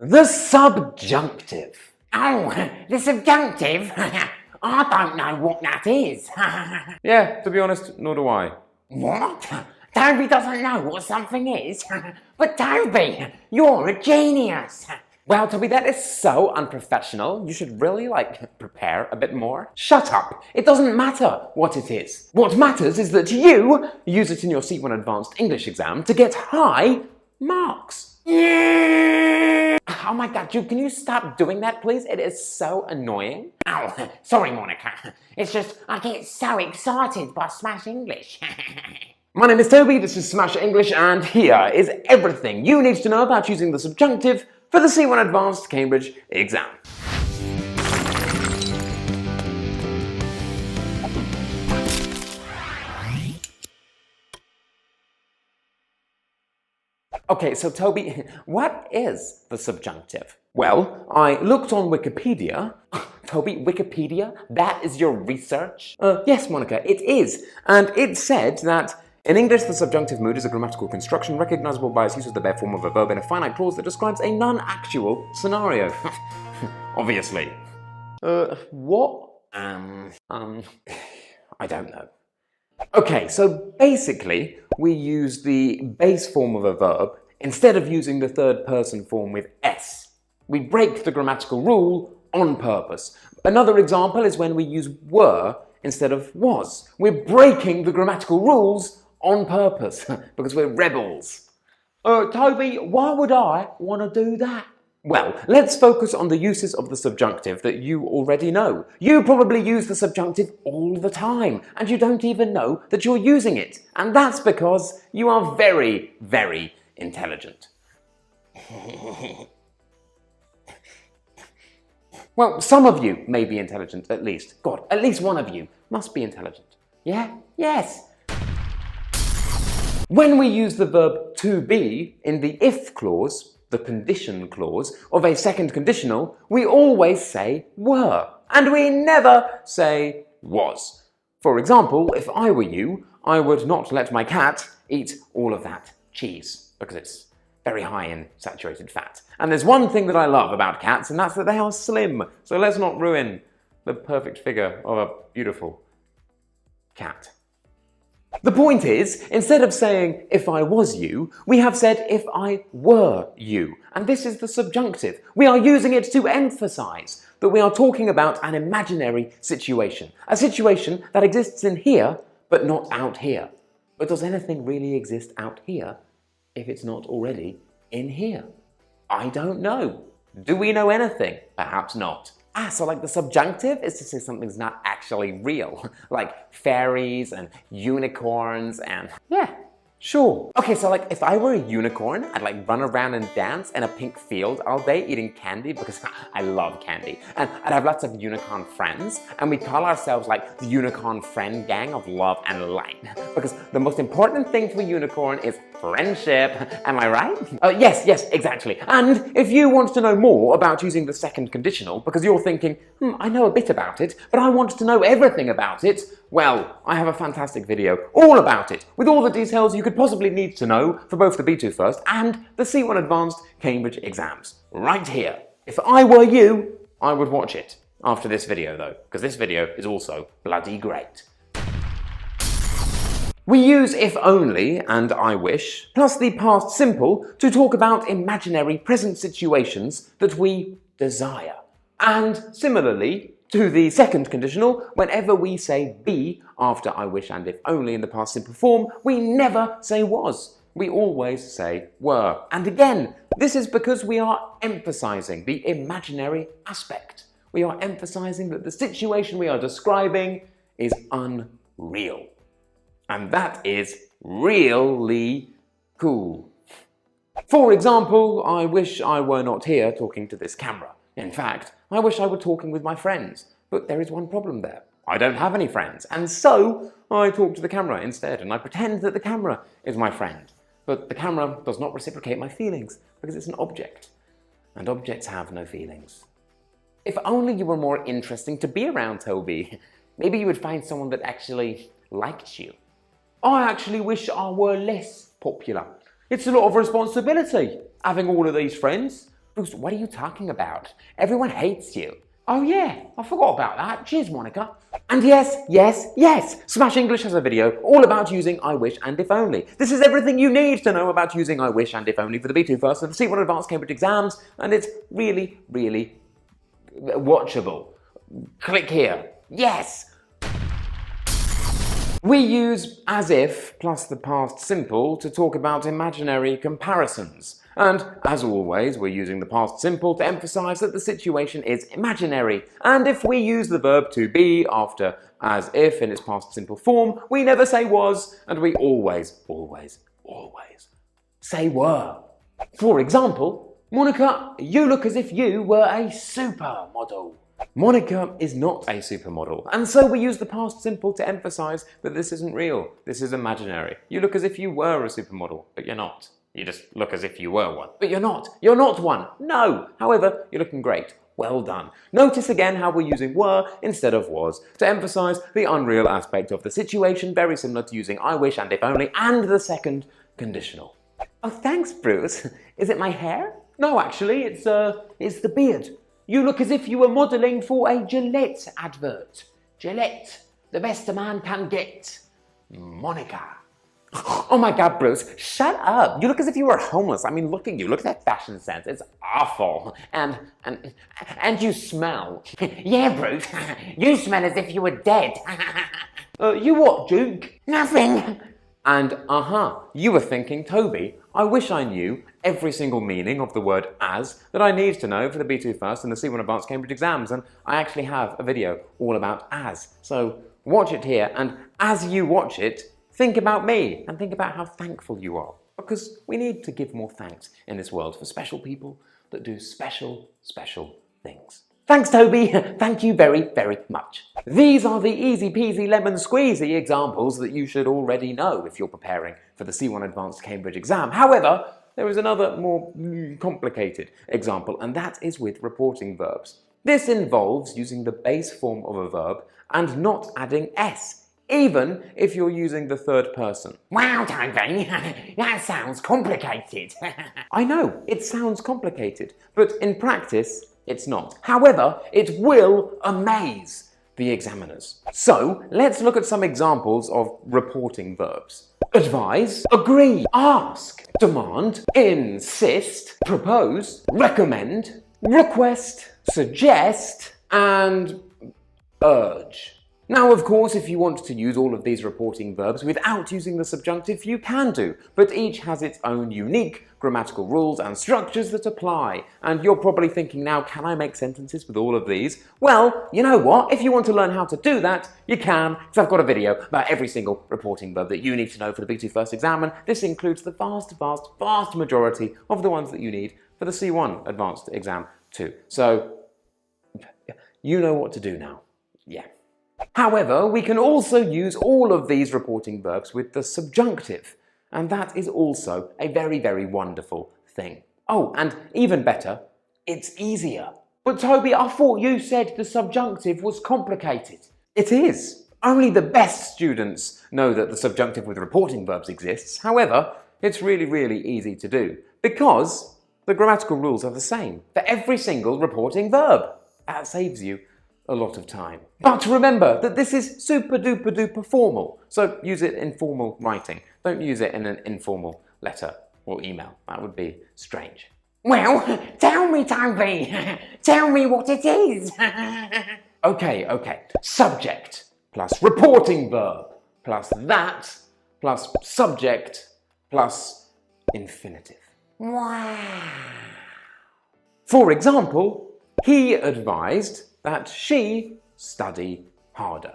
The subjunctive. Oh, the subjunctive? I don't know what that is. Yeah, to be honest, nor do I. What? Toby doesn't know what something is? But Toby, you're a genius. Well, Toby, that is so unprofessional. You should really, prepare a bit more. Shut up! It doesn't matter what it is. What matters is that you use it in your C1 Advanced English exam to get high marks. Oh my god, can you stop doing that, please? It is so annoying. Oh, sorry, Monica. It's just I get so excited by Smash English. My name is Toby, this is Smash English, and here is everything you need to know about using the subjunctive for the C1 Advanced Cambridge exam. Okay, so Toby, what is the subjunctive? Well, I looked on Wikipedia. Toby, Wikipedia? That is your research? Yes, Monica, it is. And it said that in English, the subjunctive mood is a grammatical construction recognizable by its use of the bare form of a verb in a finite clause that describes a non-actual scenario. Obviously. What? I don't know. Okay, so basically, we use the base form of a verb instead of using the third person form with S. We break the grammatical rule on purpose. Another example is when we use were instead of was. We're breaking the grammatical rules on purpose because we're rebels. Toby, why would I want to do that? Well, let's focus on the uses of the subjunctive that you already know. You probably use the subjunctive all the time, and you don't even know that you're using it. And that's because you are very, very intelligent. Well, some of you may be intelligent, at least. God, at least one of you must be intelligent. Yeah? Yes. When we use the verb to be in the if clause, the condition clause, of a second conditional, we always say were, and we never say was. For example, if I were you, I would not let my cat eat all of that cheese, because it's very high in saturated fat. And there's one thing that I love about cats, and that's that they are slim, so let's not ruin the perfect figure of a beautiful cat. The point is, instead of saying, if I was you, we have said, if I were you. And this is the subjunctive. We are using it to emphasize that we are talking about an imaginary situation. A situation that exists in here, but not out here. But does anything really exist out here if it's not already in here? I don't know. Do we know anything? Perhaps not. So the subjunctive is to say something's not actually real, like fairies and unicorns and yeah, sure. Okay, so if I were a unicorn, I'd run around and dance in a pink field all day eating candy because I love candy. And I'd have lots of unicorn friends, and we'd call ourselves the unicorn friend gang of love and light. Because the most important thing to a unicorn is friendship. Am I right? Yes, exactly. And if you want to know more about using the second conditional, because you're thinking, I know a bit about it, but I want to know everything about it, well, I have a fantastic video all about it, with all the details you could possibly need to know for both the B2 First and the C1 Advanced Cambridge exams, right here. If I were you, I would watch it after this video though, because this video is also bloody great. We use if only and I wish, plus the past simple, to talk about imaginary present situations that we desire. And similarly to the second conditional, whenever we say be after I wish and if only in the past simple form, we never say was. We always say were. And again, this is because we are emphasizing the imaginary aspect. We are emphasizing that the situation we are describing is unreal. And that is really cool. For example, I wish I were not here talking to this camera. In fact, I wish I were talking with my friends, but there is one problem there. I don't have any friends, and so I talk to the camera instead, and I pretend that the camera is my friend. But the camera does not reciprocate my feelings, because it's an object, and objects have no feelings. If only you were more interesting to be around, Toby. Maybe you would find someone that actually liked you. I actually wish I were less popular. It's a lot of responsibility, having all of these friends. Bruce, what are you talking about? Everyone hates you. Oh yeah, I forgot about that. Cheers, Monica. And yes, Smash English has a video all about using I wish and if only. This is everything you need to know about using I wish and if only for the B2 First and the C1 Advanced Cambridge exams, and it's really, really watchable. Click here. Yes! We use as if plus the past simple to talk about imaginary comparisons. And, as always, we're using the past simple to emphasise that the situation is imaginary. And if we use the verb to be after as if in its past simple form, we never say was, and we always say were. For example, Monica, you look as if you were a supermodel. Monica is not a supermodel, and so we use the past simple to emphasise that this isn't real, this is imaginary. You look as if you were a supermodel, but you're not. You just look as if you were one. But you're not. You're not one. No. However, you're looking great. Well done. Notice again how we're using were instead of was to emphasise the unreal aspect of the situation, very similar to using I wish and if only and the second conditional. Oh, thanks, Bruce. Is it my hair? No, actually, it's the beard. You look as if you were modelling for a Gillette advert. Gillette, the best a man can get. Monica. Oh my God, Bruce, shut up. You look as if you were homeless. I mean, look at you. Look at that fashion sense. It's awful. And you smell. Yeah, Bruce, you smell as if you were dead. You what, Duke? Nothing. And you were thinking, Toby, I wish I knew every single meaning of the word as that I need to know for the B2 First and the C1 Advanced Cambridge exams, and I actually have a video all about as. So watch it here, and as you watch it, think about me and think about how thankful you are, because we need to give more thanks in this world for special people that do special things. Thanks, Toby. Thank you very, very much. These are the easy peasy lemon squeezy examples that you should already know if you're preparing for the C1 Advanced Cambridge exam. However, there is another more complicated example, and that is with reporting verbs. This involves using the base form of a verb and not adding s, even if you're using the third person. Wow, Toby, that sounds complicated. I know, it sounds complicated, but in practice, it's not. However, it will amaze the examiners. So, let's look at some examples of reporting verbs. Advise, agree, ask, demand, insist, propose, recommend, request, suggest, and urge. Now, of course, if you want to use all of these reporting verbs without using the subjunctive, you can do, but each has its own unique grammatical rules and structures that apply. And you're probably thinking now, can I make sentences with all of these? Well, you know what? If you want to learn how to do that, you can, because I've got a video about every single reporting verb that you need to know for the B2 First exam, and this includes the vast majority of the ones that you need for the C1 Advanced exam too. So, you know what to do now. Yeah. However, we can also use all of these reporting verbs with the subjunctive, and that is also a very, very wonderful thing. Oh, and even better, it's easier. But Toby, I thought you said the subjunctive was complicated. It is. Only the best students know that the subjunctive with reporting verbs exists. However, it's really, really easy to do, because the grammatical rules are the same for every single reporting verb. That saves you a lot of time. But remember that this is super duper duper formal, so use it in formal writing. Don't use it in an informal letter or email. That would be strange. Well, tell me, Toby. Tell me what it is. Okay. Subject plus reporting verb plus that plus subject plus infinitive. Wow. For example, he advised that she study harder.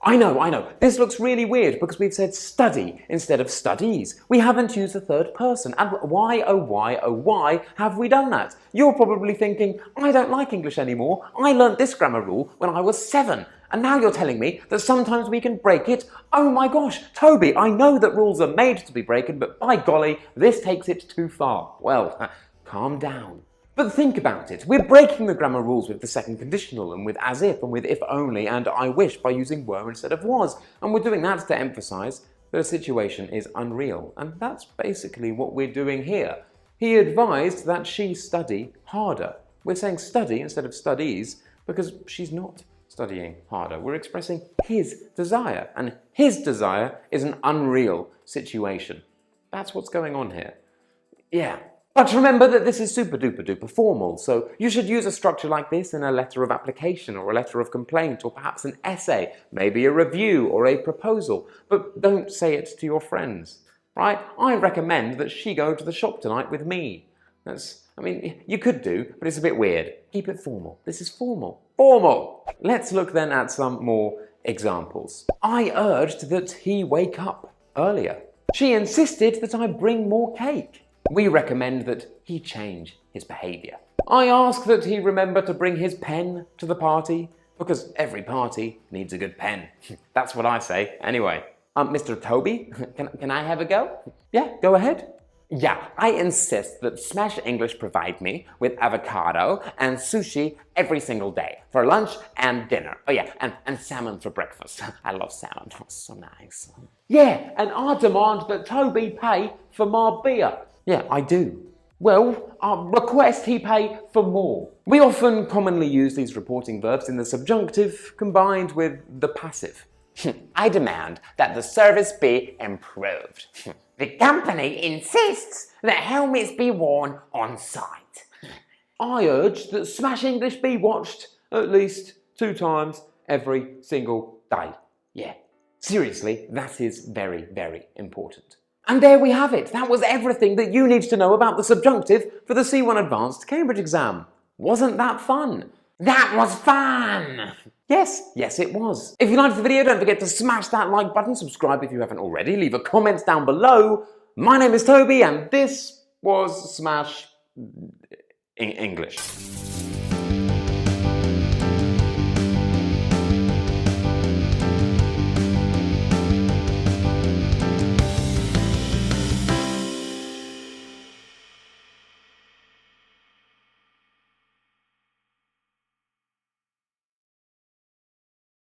I know, this looks really weird because we've said study instead of studies. We haven't used the third person, and why have we done that? You're probably thinking, I don't like English anymore. I learnt this grammar rule when I was 7, and now you're telling me that sometimes we can break it? Oh my gosh, Toby, I know that rules are made to be broken, but by golly, this takes it too far. Well, calm down. But think about it. We're breaking the grammar rules with the second conditional and with as if and with if only and I wish by using were instead of was. And we're doing that to emphasise that a situation is unreal. And that's basically what we're doing here. He advised that she study harder. We're saying study instead of studies because she's not studying harder. We're expressing his desire, and his desire is an unreal situation. That's what's going on here. Yeah. But remember that this is super duper duper formal, so you should use a structure like this in a letter of application or a letter of complaint or perhaps an essay, maybe a review or a proposal, but don't say it to your friends, right? I recommend that she go to the shop tonight with me. You could do, but it's a bit weird. Keep it formal. This is formal. Formal! Let's look then at some more examples. I urged that he wake up earlier. She insisted that I bring more cake. We recommend that he change his behaviour. I ask that he remember to bring his pen to the party, because every party needs a good pen. That's what I say, anyway. Mr. Toby, can I have a go? Yeah, go ahead. Yeah, I insist that Smash English provide me with avocado and sushi every single day for lunch and dinner. Oh yeah, and salmon for breakfast. I love salmon, it's so nice. Yeah, and I demand that Toby pay for my beer. Yeah, I do. Well, I request he pay for more. We often commonly use these reporting verbs in the subjunctive combined with the passive. I demand that the service be improved. The company insists that helmets be worn on site. I urge that Smash English be watched at least 2 times every single day. Yeah, seriously, that is very, very important. And there we have it. That was everything that you need to know about the subjunctive for the C1 Advanced Cambridge exam. Wasn't that fun? That was fun! Yes, it was. If you liked the video, don't forget to smash that like button, subscribe if you haven't already, leave a comment down below. My name is Toby, and this was Smash English.